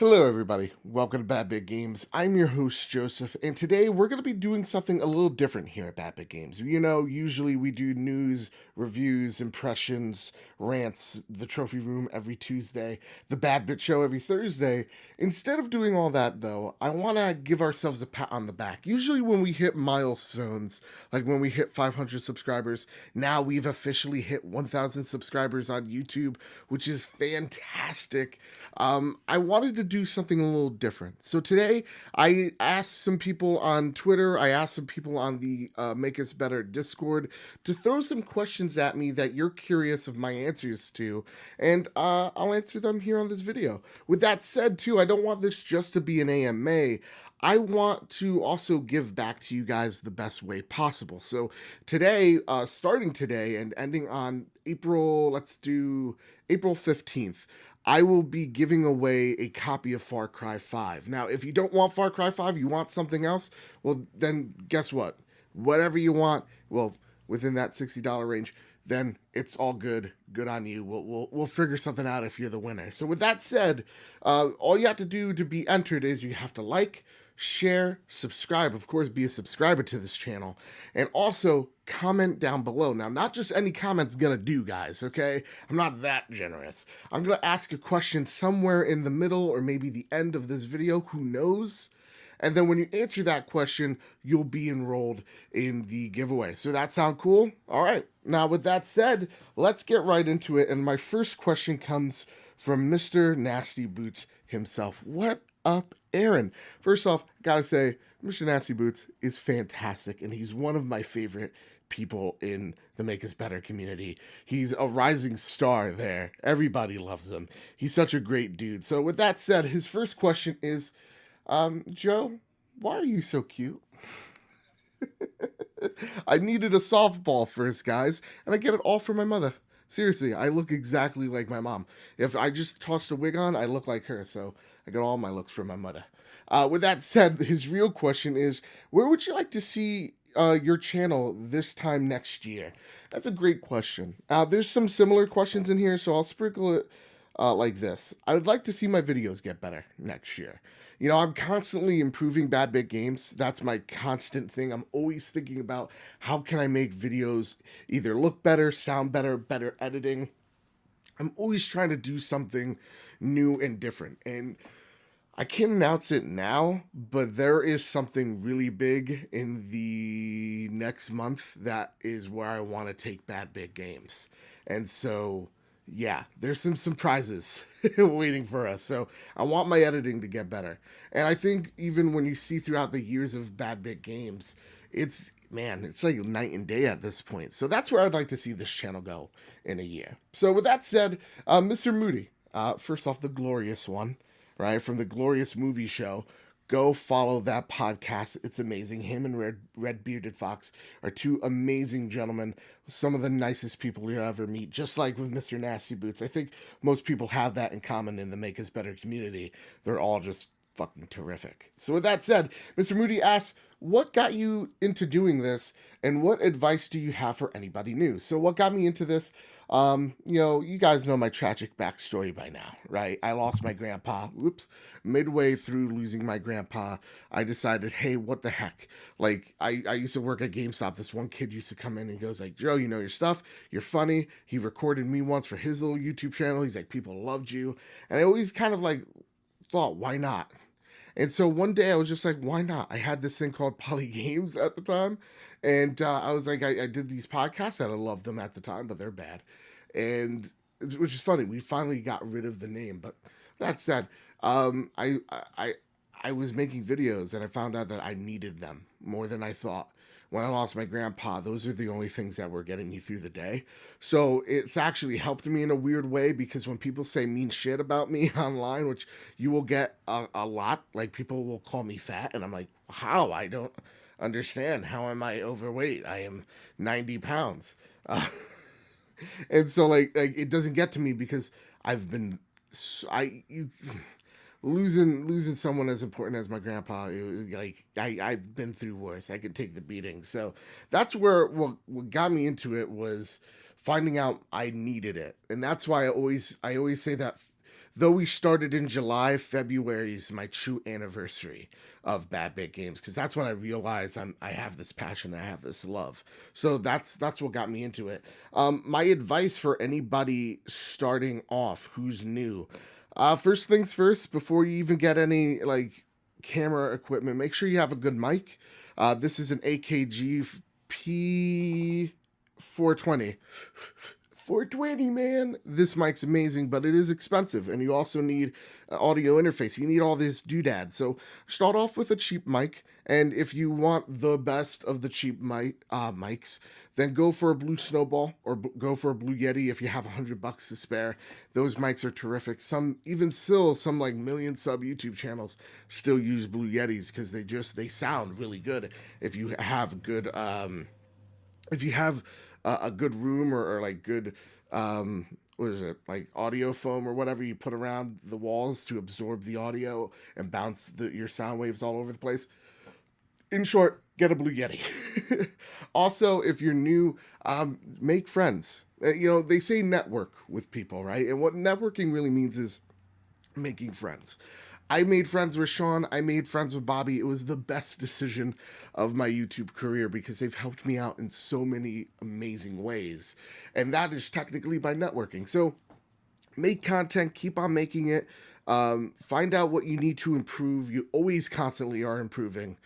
Hello, everybody. Welcome to Bad Big Games. I'm your host, Joseph, and today we're going to be doing something a little different here at Bad Big Games. Usually we do news, reviews, impressions, rants, the trophy room every Tuesday, the Bad Bit Show every Thursday. Instead of doing all that, though, I want to give ourselves a pat on the back. Usually when we hit milestones, like when we hit 500 subscribers, now we've officially hit 1,000 subscribers on YouTube, which is fantastic. I wanted to do something a little different. So today, I asked some people on Twitter, I asked some people on the Make Us Better Discord to throw some questions at me that you're curious of my answers to, and I'll answer them here on this video. With that said, too, I don't want this just to be an AMA. I want to also give back to you guys the best way possible. So today, starting today and ending on let's do April 15th, I will be giving away a copy of Far Cry 5. Now, if you don't want Far Cry 5, you want something else, well, then guess what? Whatever you want, well, within that $60 range, then it's all good. Good on you. We'll figure something out if you're the winner. So with that said, all you have to do to be entered is you have to like, share, subscribe. Of course, be a subscriber to this channel, and also comment down below. Now, not just any comment's gonna do, guys, okay? I'm not that generous. I'm gonna ask a question somewhere in the middle or maybe the end of this video, who knows? And then when you answer that question, you'll be enrolled in the giveaway. So that sound cool? All right. Now, with that said, let's get right into it. And my first question comes from Mr. Nasty Boots himself. What up, Aaron? First off, gotta say, Mr. Nasty Boots is fantastic, and he's one of my favorite people in the Make Us Better community. He's a rising star there. Everybody loves him. He's such a great dude. So with that said, his first question is, Joe, why are you so cute? I needed a softball first, guys, and I get it all from my mother. Seriously, I look exactly like my mom. If I just tossed a wig on, I look like her, so I get all my looks from my mother. With that said, his real question is, where would you like to see your channel this time next year? That's a great question. There's some similar questions in here, so I'll sprinkle it like this. I would like to see my videos get better next year. I'm constantly improving Bad Bit Games. That's my constant thing. I'm always thinking about how can I make videos either look better, sound better, better editing. I'm always trying to do something new and different. And I can't announce it now, but there is something really big in the next month that is where I want to take Bad Bit Games. And so yeah, there's some surprises waiting for us. So I want my editing to get better. And I think even when you see throughout the years of Bad Bit Games, it's like night and day at this point. So that's where I'd like to see this channel go in a year. So with that said, Mr. Moody, first off, the glorious one, right, from the Glorious Movie Show. Go follow that podcast. It's amazing. Him and Red Bearded Fox are two amazing gentlemen, some of the nicest people you'll ever meet, just like with Mr. Nasty Boots. I think most people have that in common in the Make Us Better community. They're all just fucking terrific. So with that said, Mr. Moody asks, what got you into doing this, and what advice do you have for anybody new? So what got me into this? You guys know my tragic backstory by now, right? I lost my grandpa. Whoops. Midway through losing my grandpa, I decided, hey, what the heck? Like, I used to work at GameStop. This one kid used to come in and he goes like, Joe, you know your stuff. You're funny. He recorded me once for his little YouTube channel. He's like, people loved you. And I always kind of like thought, why not? And so one day I was just like, why not? I had this thing called Poly Games at the time. And I was like, I did these podcasts and I loved them at the time, but they're bad. And which is funny. We finally got rid of the name. But that said, I was making videos and I found out that I needed them more than I thought. When I lost my grandpa, those are the only things that were getting me through the day. So it's actually helped me in a weird way, because when people say mean shit about me online, which you will get a lot, like people will call me fat, and I'm like, how? I don't understand. How am I overweight? I am 90 pounds. And so like it doesn't get to me because I've been, losing someone as important as my grandpa, I've been through worse. I could take the beating. So that's where what got me into it was finding out I needed it. And that's why I always say that Though we started in July, February is my true anniversary of Bad Bit Games because that's when I realized I have this passion, I have this love. So that's what got me into it. My advice for anybody starting off who's new, first things first, before you even get any like camera equipment, make sure you have a good mic. This is an AKG P420. 420, man. This mic's amazing, but it is expensive, and you also need audio interface. You need all this doodad. So start off with a cheap mic, and if you want the best of the cheap mics, then go for a Blue Snowball or go for a Blue Yeti if you have $100 to spare. Those mics are terrific. Some even still some like million sub YouTube channels still use Blue Yetis because they sound really good if you have good if you have a good room or like good what is it, like audio foam or whatever you put around the walls to absorb the audio and bounce your sound waves all over the place. In short, get a Blue Yeti. Also, if you're new, make friends. They say network with people, right? And what networking really means is making friends. I made friends with Shaun. I made friends with Bobby. It was the best decision of my YouTube career because they've helped me out in so many amazing ways. And that is technically by networking. So make content, keep on making it. Find out what you need to improve. You always constantly are improving.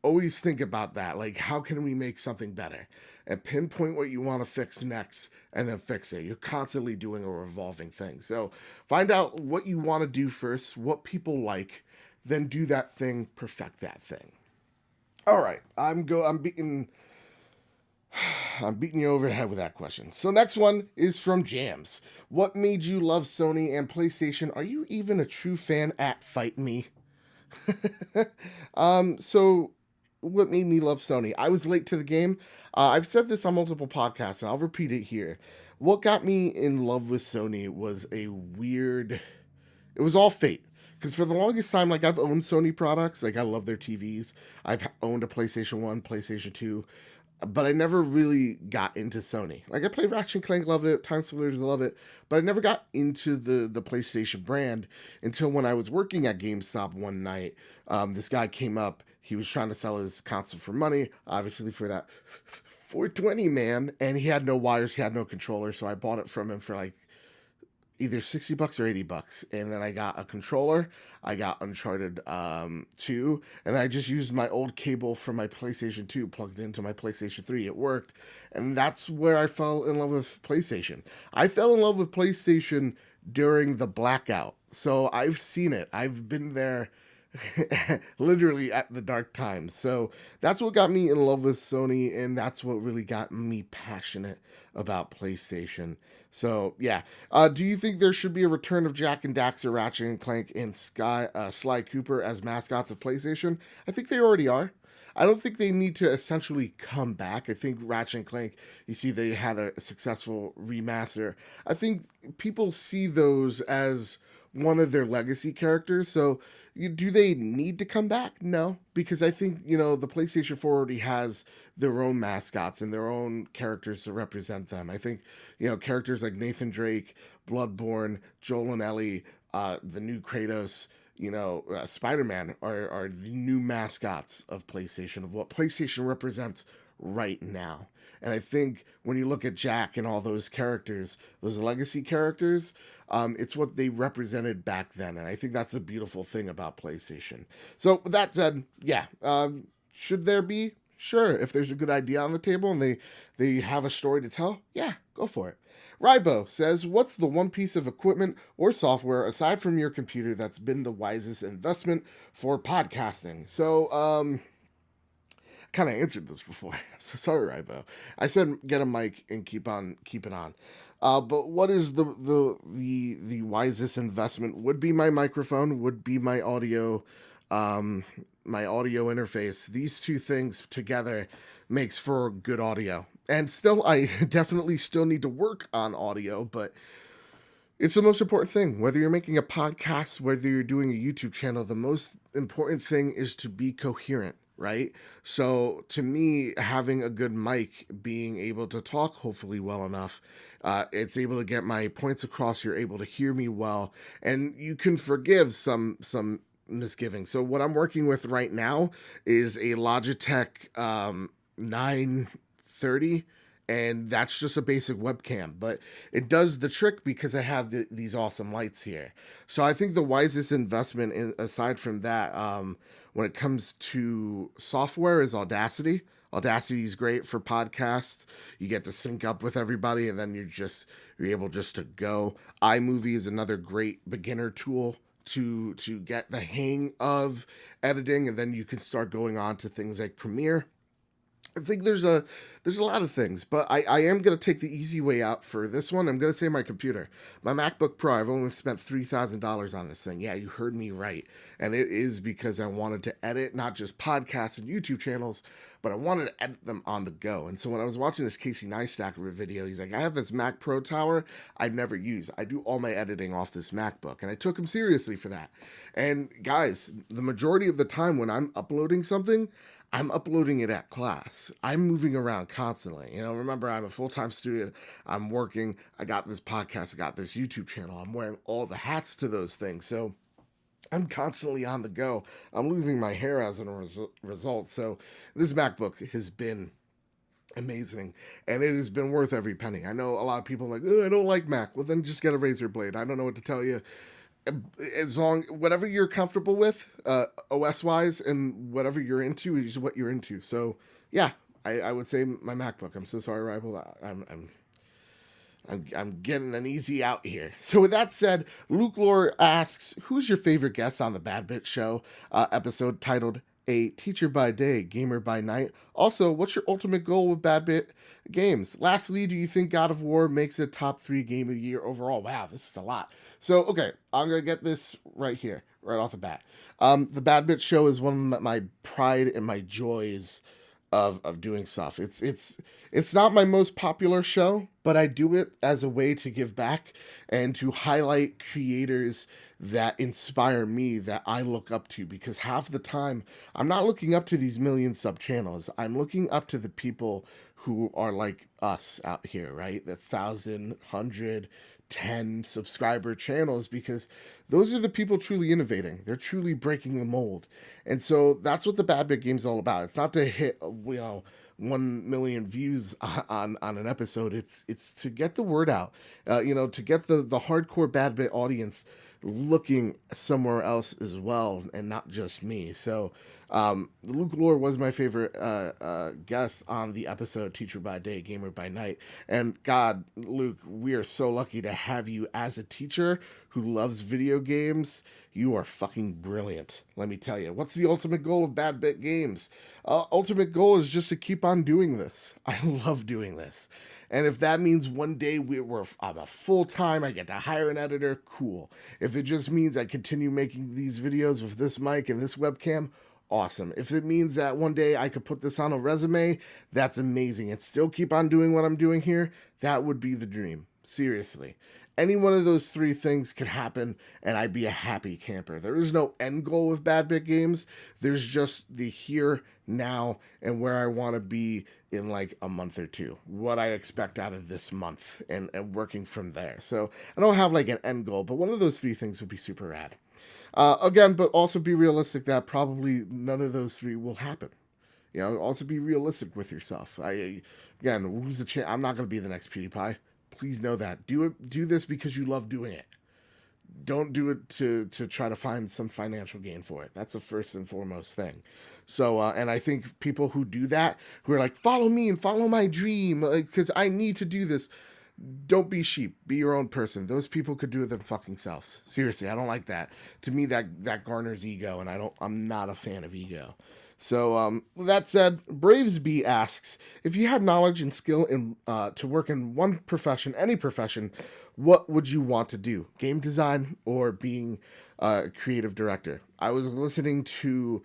Always think about that. Like, how can we make something better? And pinpoint what you want to fix next and then fix it. You're constantly doing a revolving thing. So find out what you want to do first, what people like, then do that thing, perfect that thing. All right, I'm beating you over the head with that question. So next one is from Jams. What made you love Sony and PlayStation? Are you even a true fan at Fight Me? So what made me love Sony? I was late to the game. I've said this on multiple podcasts, and I'll repeat it here. What got me in love with Sony was it was all fate. Because for the longest time, like, I've owned Sony products. Like, I love their TVs. I've owned a PlayStation 1, PlayStation 2, but I never really got into Sony. Like, I played Ratchet and Clank, loved it. Time Splitters, love it. But I never got into the PlayStation brand until when I was working at GameStop one night. This guy came up. He was trying to sell his console for money, obviously for that 420, man. And he had no wires, he had no controller, so I bought it from him for like either $60 or $80. And then I got a controller. I got Uncharted 2, and I just used my old cable from my PlayStation 2, plugged it into my PlayStation 3. It worked. And that's where I fell in love with PlayStation. I fell in love with PlayStation during the blackout. So I've seen it. I've been there literally at the dark times. So that's what got me in love with Sony, and that's what really got me passionate about PlayStation. So yeah, do you think there should be a return of Jack and Daxter, Ratchet and Clank, and Sly Cooper as mascots of PlayStation? I think they already are. I don't think they need to essentially come back. I think Ratchet and Clank, you see, they had a successful remaster. I think people see those as one of their legacy characters. So do they need to come back? No, because I think, the PlayStation 4 already has their own mascots and their own characters to represent them. I think, characters like Nathan Drake, Bloodborne, Joel and Ellie, the new Kratos, Spider-Man are the new mascots of PlayStation, of what PlayStation represents right now. And I think when you look at Jack and all those characters, those legacy characters, it's what they represented back then. And I think that's the beautiful thing about PlayStation. So with that said, yeah, should there be? Sure. If there's a good idea on the table and they have a story to tell, yeah, go for it. Rybo says, what's the one piece of equipment or software aside from your computer that's been the wisest investment for podcasting? So, kind of answered this before. So sorry, Rybo. I said get a mic and keep it on. But what is the wisest investment? Would be my microphone. Would be my audio interface. These two things together makes for good audio. And still, I definitely still need to work on audio, but it's the most important thing. Whether you're making a podcast, whether you're doing a YouTube channel, the most important thing is to be coherent. right? So to me, having a good mic, being able to talk hopefully well enough, it's able to get my points across. You're able to hear me well, and you can forgive some misgivings. So what I'm working with right now is a Logitech 930, and that's just a basic webcam, but it does the trick because I have these awesome lights here. So I think the wisest investment, aside from that, when it comes to software, is Audacity. Audacity is great for podcasts. You get to sync up with everybody, and then you're able just to go. iMovie is another great beginner tool to get the hang of editing, and then you can start going on to things like Premiere. I think there's a lot of things, but I am gonna take the easy way out for this one. I'm gonna say my computer, my MacBook Pro. I've only spent $3,000 on this thing. Yeah, you heard me right, and it is because I wanted to edit not just podcasts and YouTube channels, but I wanted to edit them on the go. And so when I was watching this Casey Neistat video, he's like, "I have this Mac Pro tower I never use. I do all my editing off this MacBook," and I took him seriously for that. And guys, the majority of the time when I'm uploading something, I'm uploading it at class. I'm moving around constantly. Remember, I'm a full time student. I'm working. I got this podcast. I got this YouTube channel. I'm wearing all the hats to those things. So I'm constantly on the go. I'm losing my hair as a result. So this MacBook has been amazing, and it has been worth every penny. I know a lot of people are like, "Oh, I don't like Mac." Well, then just get a Razer Blade. I don't know what to tell you. As long whatever you're comfortable with, OS wise, and whatever you're into is what you're into. So yeah, I would say my MacBook. I'm so sorry, rival. I'm getting an easy out here. So with that said, Luke Lore asks, "Who's your favorite guest on the Bad Bit Show?" Episode titled "A Teacher by Day, Gamer by Night." Also, what's your ultimate goal with Bad Bit games? Lastly, do you think God of War makes it top 3 game of the year overall? Wow, this is a lot. So okay, I'm gonna get this right here, right off the bat. The Bad Bit Show is one of my pride and my joys of doing stuff. It's not my most popular show, but I do it as a way to give back and to highlight creators that inspire me, that I look up to, because half the time I'm not looking up to these million sub channels. I'm looking up to the people who are like us out here, right? The 1,010 subscriber channels, because those are the people truly innovating. They're truly breaking the mold. And so that's what the Bad Bit Game's all about. It's not to hit, 1 million views on an episode. It's to get the word out, to get the hardcore Bad Bit audience looking somewhere else as well, and not just me. So Luke Lore was my favorite guest on the episode Teacher by Day, Gamer by Night. And God, Luke, we are so lucky to have you as a teacher who loves video games. You are fucking brilliant, let me tell you. What's the ultimate goal of Bad Bit Games? Ultimate goal is just to keep on doing this. I love doing this. And if that means one day I'm a full time, I get to hire an editor, cool. If it just means I continue making these videos with this mic and this webcam, awesome. If it means that one day I could put this on a resume, that's amazing. And still keep on doing what I'm doing here, that would be the dream. Seriously. Any one of those 3 things could happen, and I'd be a happy camper. There is no end goal with Bad Bit Games. There's just the here, now, and where I want to be in like a month or two. What I expect out of this month, and working from there. So I don't have like an end goal, but one of those 3 things would be super rad. Again, but also be realistic that probably none of those 3 will happen. Also be realistic with yourself. Again, who's the chance? I'm not going to be the next PewDiePie. Please know that. Do this because you love doing it. Don't do it to try to find some financial gain for it. That's the first and foremost thing. So, and I think people who do that, who are like, follow me and follow my dream, because I need to do this. Don't be sheep. Be your own person. Those people could do it them fucking selves. Seriously, I don't like that. To me, that garners ego, and I'm not a fan of ego. So, with that said, Bravesby asks, if you had knowledge and skill to work in one profession, any profession, what would you want to do? Game design or being a creative director? I was listening to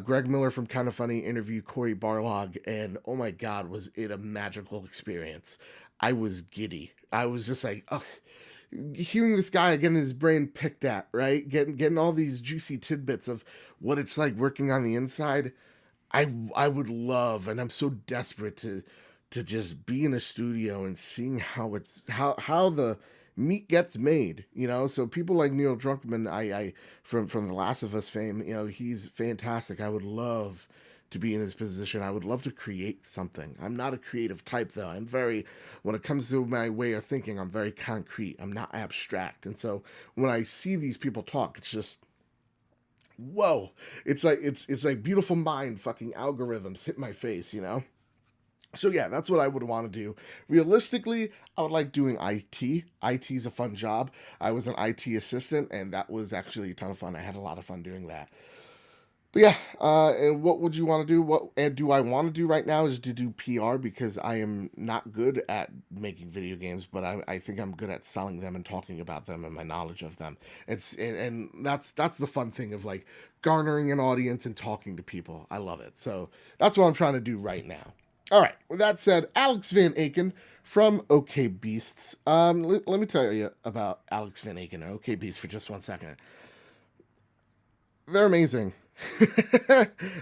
Greg Miller from Kinda Funny interview Corey Barlog, and oh my God, was it a magical experience. I was giddy. I was just like, ugh. Hearing this guy getting his brain picked at, right? Getting all these juicy tidbits of what it's like working on the inside. I would love, and I'm so desperate to just be in a studio and seeing how the meat gets made, you know. So people like Neil Druckmann, I from The Last of Us fame, you know, he's fantastic. I would love to be in his position. I would love to create something. I'm not a creative type though. I'm very, when it comes to my way of thinking, I'm very concrete. I'm not abstract. And so when I see these people talk, it's just whoa. It's like beautiful mind fucking algorithms hit my face, you know? So yeah, that's what I would want to do. Realistically, I would like doing IT. IT is a fun job. I was an IT assistant, and that was actually a ton of fun. I had a lot of fun doing that. But yeah, and what would you want to do? What and do I want to do right now is to do PR because I am not good at making video games, but I think I'm good at selling them and talking about them and my knowledge of them. And that's the fun thing of like garnering an audience and talking to people. I love it. So that's what I'm trying to do right now. All right. With that said, Alex Van Aken from OK Beasts. Let me tell you about Alex Van Aken or OK Beasts for just 1 second. They're amazing.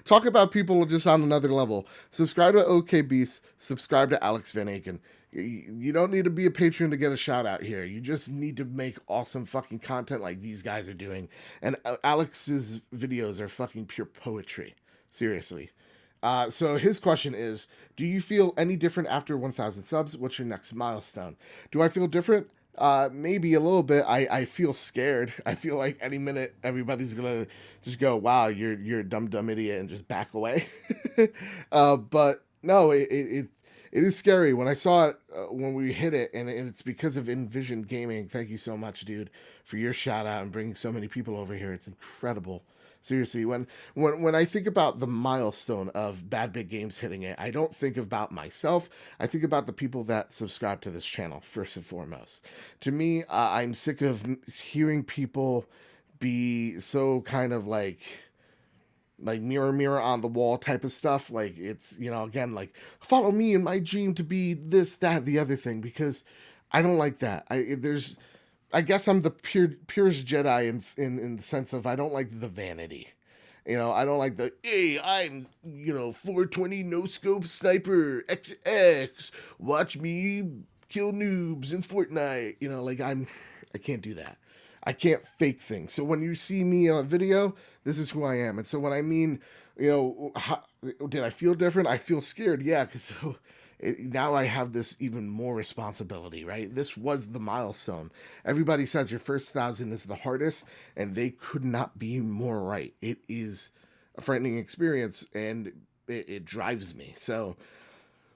Talk about people just on another level. Subscribe to OK Beast. Subscribe to Alex Van Aken. You don't need to be a patron to get a shout out here. You just need to make awesome fucking content like these guys are doing. And Alex's videos are fucking pure poetry. Seriously. So his question is, do you feel any different after 1,000 subs? What's your next milestone? Do I feel different? Maybe a little bit. I feel scared. I feel like any minute everybody's gonna just go, "Wow, you're a dumb idiot," and just back away. But no, it is scary. When I saw it when we hit it, and it's because of Envision Gaming. Thank you so much, dude, for your shout out and bringing so many people over here. It's incredible. Seriously, when I think about the milestone of Bad Big Games hitting it, I don't think about myself. I think about the people that subscribe to this channel first and foremost. To me, I'm sick of hearing people be so kind of like mirror on the wall type of stuff. Like it's, you know, again, like follow me in my dream to be this, that, the other thing, because I don't like that. I guess I'm the purest Jedi in the sense of I don't like the vanity. You know, I don't like the, hey, I'm, you know, 420 no scope sniper XX. Watch me kill noobs in Fortnite. You know, like I can't do that. I can't fake things. So when you see me on a video, this is who I am. And so when I mean, you know, did I feel different? I feel scared. Yeah, because now I have this even more responsibility, right? This was the milestone. Everybody says your first 1,000 is the hardest, and they could not be more right. It is a frightening experience, and it drives me. So,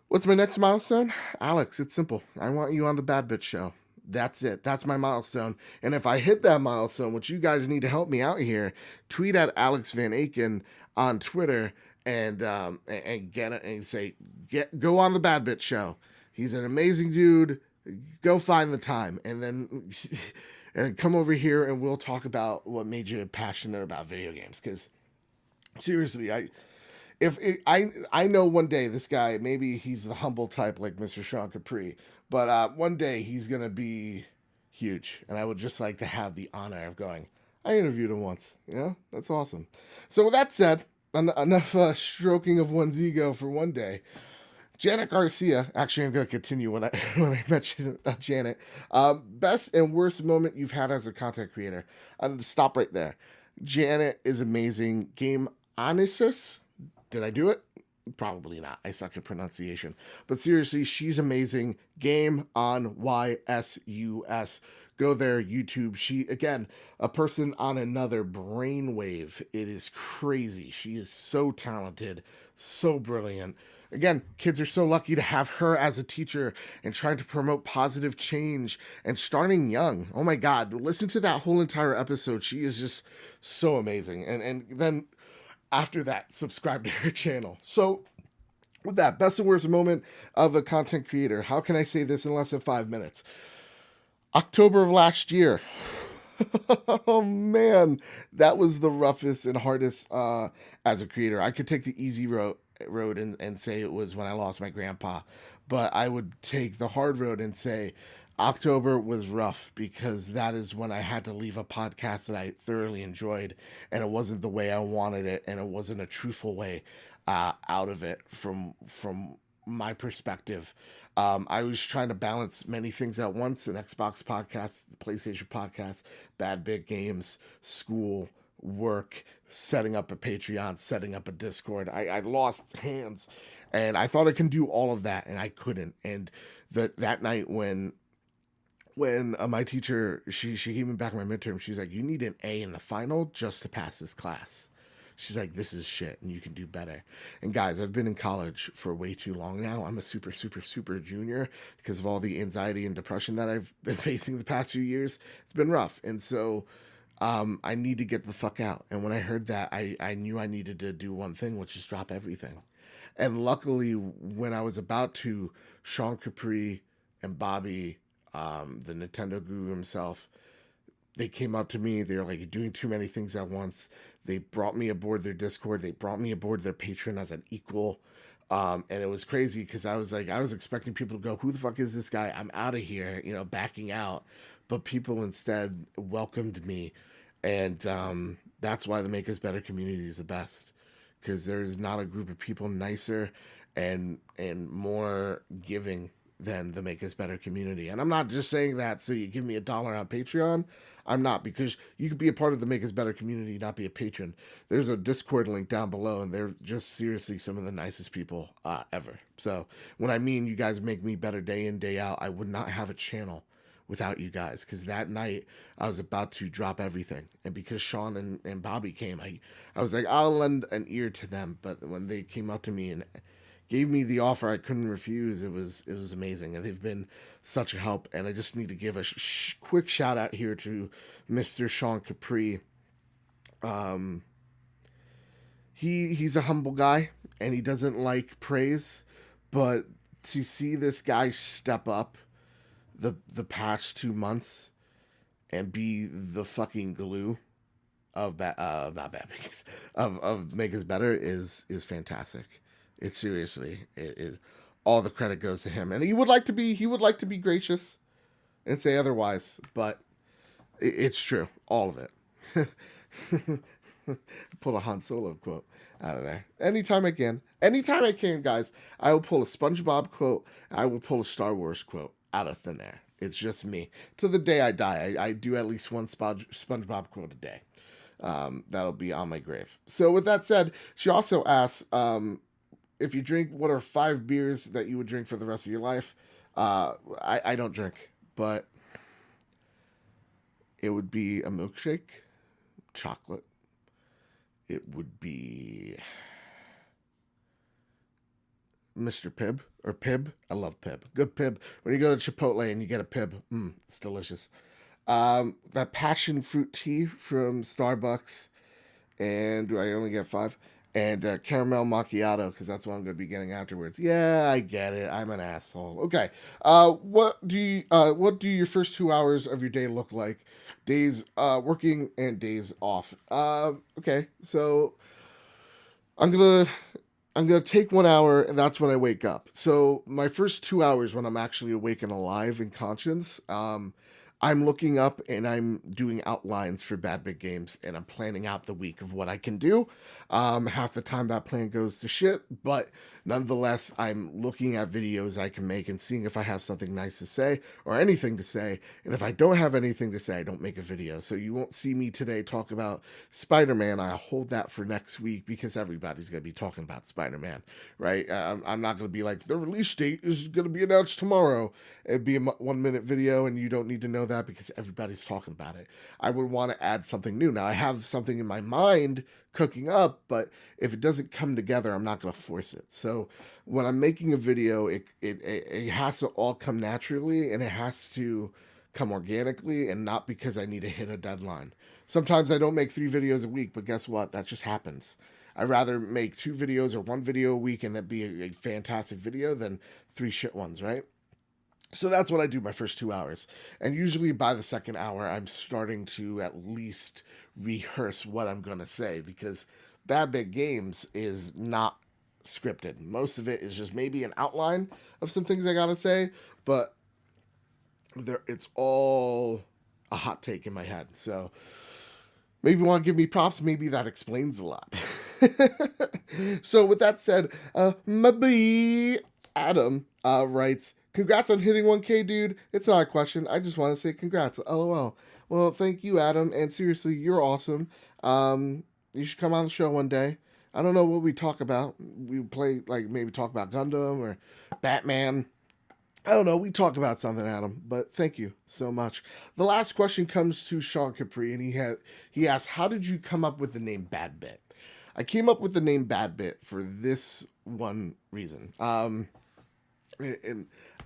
what's my next milestone? Alex, it's simple. I want you on the Bad Bitch Show. That's it. That's my milestone. And if I hit that milestone, which you guys need to help me out here, tweet at Alex Van Aken on Twitter and get it and say go on the Bad Bitch Show. He's an amazing dude. Go find the time and then and come over here and we'll talk about what made you passionate about video games. Because seriously, I know one day this guy, maybe he's the humble type like Mr. Shaun Capri, but one day he's gonna be huge, and I would just like to have the honor of going. I interviewed him once. You know, that's awesome. So with that said, enough stroking of one's ego for one day. Janet Garcia. Actually, I'm going to continue when I when I mention Janet. Best and worst moment you've had as a content creator. I'm going to stop right there. Janet is amazing. Game Onisus. Did I do it? Probably not. I suck at pronunciation. But seriously, she's amazing. Game on YSUS. Go there, YouTube. She, again, a person on another brainwave. It is crazy. She is so talented, so brilliant. Again, kids are so lucky to have her as a teacher and trying to promote positive change and starting young. Oh my God, listen to that whole entire episode. She is just so amazing. And then after that, subscribe to her channel. So, with that, best and worst moment of a content creator. How can I say this in less than 5 minutes? October of last year. Oh man, that was the roughest and hardest as a creator. I could take the easy road and say it was when I lost my grandpa, but I would take the hard road and say October was rough because that is when I had to leave a podcast that I thoroughly enjoyed, and it wasn't the way I wanted it, and it wasn't a truthful way out of it from my perspective. I was trying to balance many things at once: an Xbox podcast, the PlayStation podcast, bad big games, school, work, setting up a Patreon, setting up a Discord. I lost hands, and I thought I could do all of that, and I couldn't. And that night when my teacher she gave me back my midterm, she's like, you need an A in the final just to pass this class. She's like, this is shit and you can do better. And guys, I've been in college for way too long now. I'm a super junior because of all the anxiety and depression that I've been facing the past few years. It's been rough. And so I need to get the fuck out. And when I heard that, I knew I needed to do one thing, which is drop everything. And luckily, when I was about to, Shaun Capri and Bobby, the Nintendo guru himself, they came up to me. They were like, you're doing too many things at once. They brought me aboard their Discord. They brought me aboard their Patreon as an equal. And it was crazy because I was like, I was expecting people to go, who the fuck is this guy? I'm out of here, backing out. But people instead welcomed me. And that's why the Make Us Better community is the best. Because there's not a group of people nicer and more giving than the Make Us Better community. And I'm not just saying that so you give me $1 on Patreon. I'm not, because you could be a part of the Make Us Better community, not be a patron. There's a Discord link down below, and they're just seriously some of the nicest people ever. So when I mean you guys make me better day in, day out, I would not have a channel without you guys, because that night I was about to drop everything, and because Shaun and Bobby came, I was like, I'll lend an ear to them. But when they came up to me and gave me the offer I couldn't refuse, it was amazing, and they've been such a help. And I just need to give a quick shout out here to Mr. Shaun Capri. He's a humble guy and he doesn't like praise, but to see this guy step up the past 2 months and be the fucking glue of not bad makers of Make Us Better is fantastic. It seriously, all the credit goes to him, and he would like to be gracious and say otherwise, but it's true, all of it. Pull a Han Solo quote out of there anytime I can, guys. I will pull a SpongeBob quote. I will pull a Star Wars quote out of thin air. It's just me. To the day I die, I do at least one SpongeBob quote a day. That'll be on my grave. So with that said, she also asks, if you drink, what are 5 beers that you would drink for the rest of your life? I don't drink, but it would be a milkshake, chocolate. It would be Mr. Pibb or Pibb. I love Pibb. Good Pibb. When you go to Chipotle and you get a Pibb, it's delicious. That passion fruit tea from Starbucks, and do I only get 5? And caramel macchiato, because that's what I'm going to be getting afterwards. Yeah, I get it. I'm an asshole. Okay. What do your first 2 hours of your day look like? Days working and days off. Okay. So I'm gonna take 1 hour, and that's when I wake up. So my first 2 hours, when I'm actually awake and alive and conscious, I'm looking up and I'm doing outlines for Bad Big Games, and I'm planning out the week of what I can do. Half the time that plan goes to shit, but nonetheless, I'm looking at videos I can make and seeing if I have something nice to say or anything to say. And if I don't have anything to say, I don't make a video. So you won't see me today talk about Spider-Man. I hold that for next week because everybody's going to be talking about Spider-Man, right? I'm not going to be like, the release date is going to be announced tomorrow. It'd be a 1-minute video, and you don't need to know that because everybody's talking about it. I would want to add something new. Now, I have something in my mind cooking up, but if it doesn't come together, I'm not going to force it. So when I'm making a video, it has to all come naturally, and it has to come organically, and not because I need to hit a deadline. Sometimes I don't make 3 videos a week, but guess what? That just happens. I'd rather make 2 videos or 1 video a week and that be a fantastic video than 3 shit ones, right? So that's what I do my first 2 hours. And usually by the second hour, I'm starting to at least rehearse what I'm going to say, because Bad Big Games is not scripted. Most of it is just maybe an outline of some things I got to say, but It's all a hot take in my head. So maybe you want to give me props. Maybe that explains a lot. So with that said, my boy Adam writes, "Congrats on hitting 1K, dude. It's not a question. I just want to say congrats. LOL." Well, thank you, Adam. And seriously, you're awesome. You should come on the show one day. I don't know what we talk about. We play, like, maybe talk about Gundam or Batman. I don't know. We talk about something, Adam, but thank you so much. The last question comes to Sean Capri, and he asked, "How did you come up with the name Bad Bit?" I came up with the name Bad Bit for this one reason. And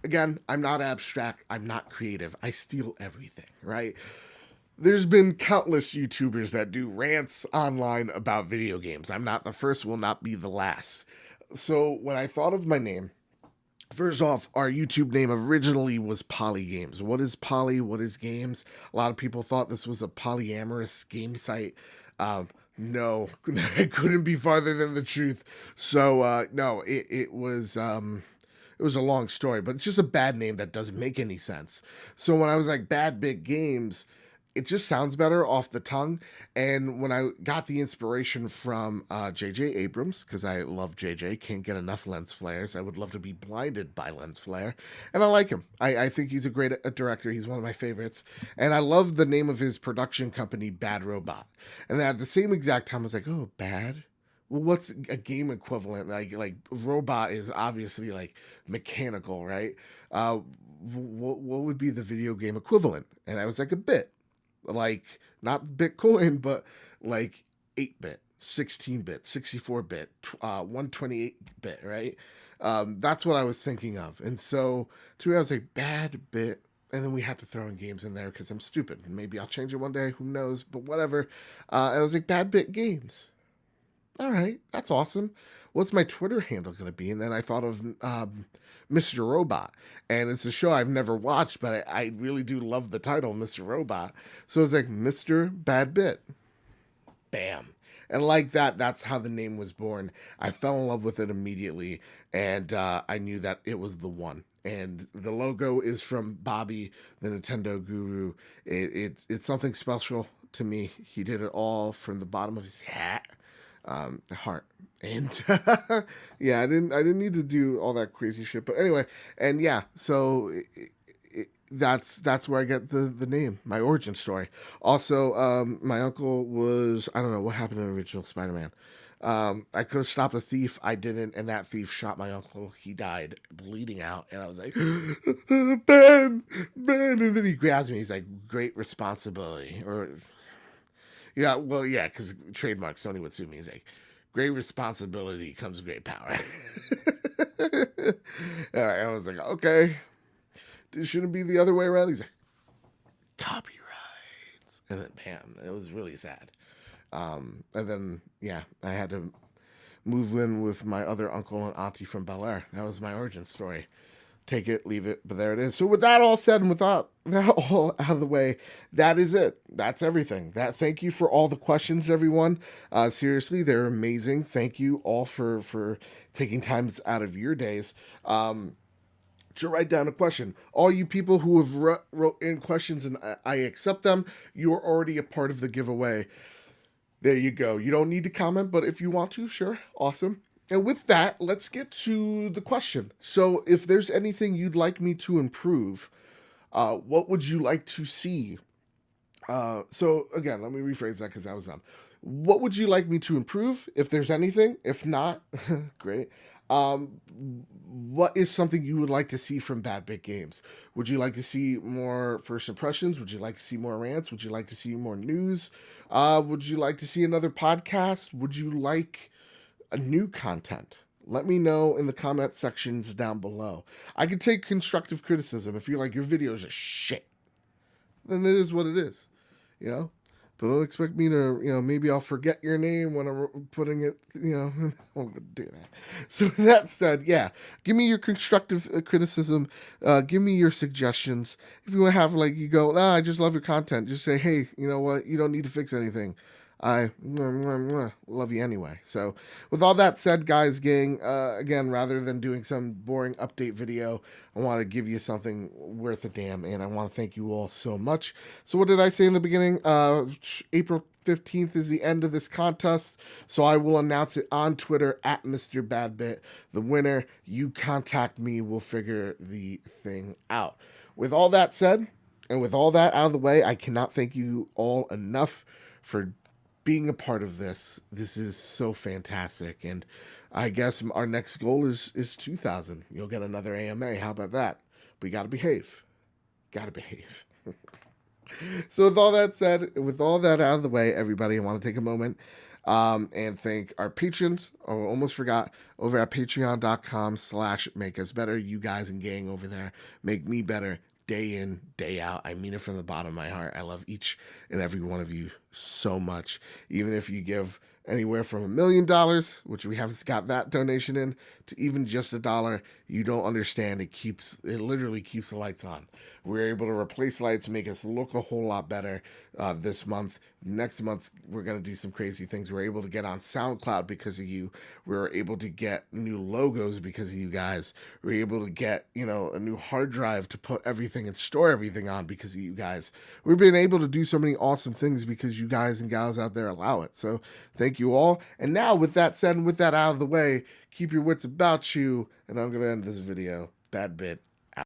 again, I'm not abstract. I'm not creative. I steal everything, right? There's been countless YouTubers that do rants online about video games. I'm not the first, will not be the last. So when I thought of my name, first off, our YouTube name originally was Poly Games. What is Poly? What is games? A lot of people thought this was a polyamorous game site. No, it couldn't be farther than the truth. So no, it was a long story, but it's just a bad name that doesn't make any sense. So when I was like Bad Big Games, it just sounds better off the tongue. And when I got the inspiration from J.J. Abrams, because I love J.J., can't get enough lens flares. I would love to be blinded by lens flare. And I like him. I think he's a great director. He's one of my favorites. And I love the name of his production company, Bad Robot. And at the same exact time, I was like, oh, bad? Well, what's a game equivalent? Like robot is obviously like mechanical, right? What would be the video game equivalent? And I was like, a bit. Like not Bitcoin, but like 8-bit, 16-bit, 64-bit, 128-bit, right? That's what I was thinking of. And so to me, I was like, Bad Bit. And then we had to throw in games in there because I'm stupid. Maybe I'll change it one day. Who knows? But whatever. I was like, Bad Bit Games. All right, that's awesome. What's my Twitter handle going to be? And then I thought of Mr. Robot. And it's a show I've never watched, but I really do love the title, Mr. Robot. So it's like Mr. Bad Bit. Bam. And like that, that's how the name was born. I fell in love with it immediately, and I knew that it was the one. And the logo is from Bobby, the Nintendo guru. It's something special to me. He did it all from the bottom of his hat. Heart. And yeah, I didn't need to do all that crazy shit, but anyway, and yeah, so that's where I get the name, my origin story. Also, my uncle was, I don't know what happened in the original Spider-Man. I could have stopped a thief, I didn't, and that thief shot my uncle. He died bleeding out, and I was like, Ben, and then he grabs me. He's like, great responsibility, or yeah, well, yeah, because trademark Sony would sue me. He's like, great responsibility comes great power. All right, I was like, okay, it shouldn't be the other way around. He's like, copyrights, and then bam, it was really sad. And then yeah, I had to move in with my other uncle and auntie from Bel Air. That was my origin story. Take it, leave it, but there it is. So with that all said, and without that all out of the way, that is it. That's everything. Thank you for all the questions, everyone. Seriously, they're amazing. Thank you all for taking times out of your days to write down a question. All you people who have wrote in questions and I accept them, you're already a part of the giveaway. There you go. You don't need to comment, but if you want to, sure, awesome. And with that, let's get to the question. So, if there's anything you'd like me to improve, what would you like to see? So, again, let me rephrase that because that was dumb. What would you like me to improve, if there's anything? If not, great. What is something you would like to see from Bad Bit Games? Would you like to see more first impressions? Would you like to see more rants? Would you like to see more news? Would you like to see another podcast? Would you like a new content? Let me know in the comment sections down below. I can take constructive criticism. If you're like, your videos are shit, then it is what it is, you know? But don't expect me to, maybe I'll forget your name when I'm putting it, I'm going to do that. So with that said, yeah, give me your constructive criticism. Give me your suggestions. If you want to have, like, you go, I just love your content. Just say, hey, you know what? You don't need to fix anything. I love you anyway. So, with all that said, guys, gang, again, rather than doing some boring update video, I want to give you something worth a damn, and I want to thank you all so much. So, what did I say in the beginning? April 15th is the end of this contest, so I will announce it on Twitter at Mr. Badbit. The winner, you contact me, we'll figure the thing out. With all that said, and with all that out of the way, I cannot thank you all enough for being a part of this. This is so fantastic, and I guess our next goal is 2,000. You'll get another AMA. How about that? But you gotta behave. Gotta behave. So with all that said, with all that out of the way, everybody, I want to take a moment and thank our patrons. Oh, almost forgot, over at patreon.com/make us better. You guys and gang over there make me better day in, day out. I mean it from the bottom of my heart. I love each and every one of you so much. Even if you give anywhere from $1 million, which we haven't got that donation in, to even just $1, you don't understand. It literally keeps the lights on. We're able to replace lights, make us look a whole lot better this month. Next month, we're going to do some crazy things. We're able to get on SoundCloud because of you. We're able to get new logos because of you guys. We're able to get, a new hard drive to put everything and store everything on because of you guys. We've been able to do so many awesome things because you guys and gals out there allow it. So thank you all. And now, with that said and with that out of the way, keep your wits about you. And I'm going to end this video. Bad bit.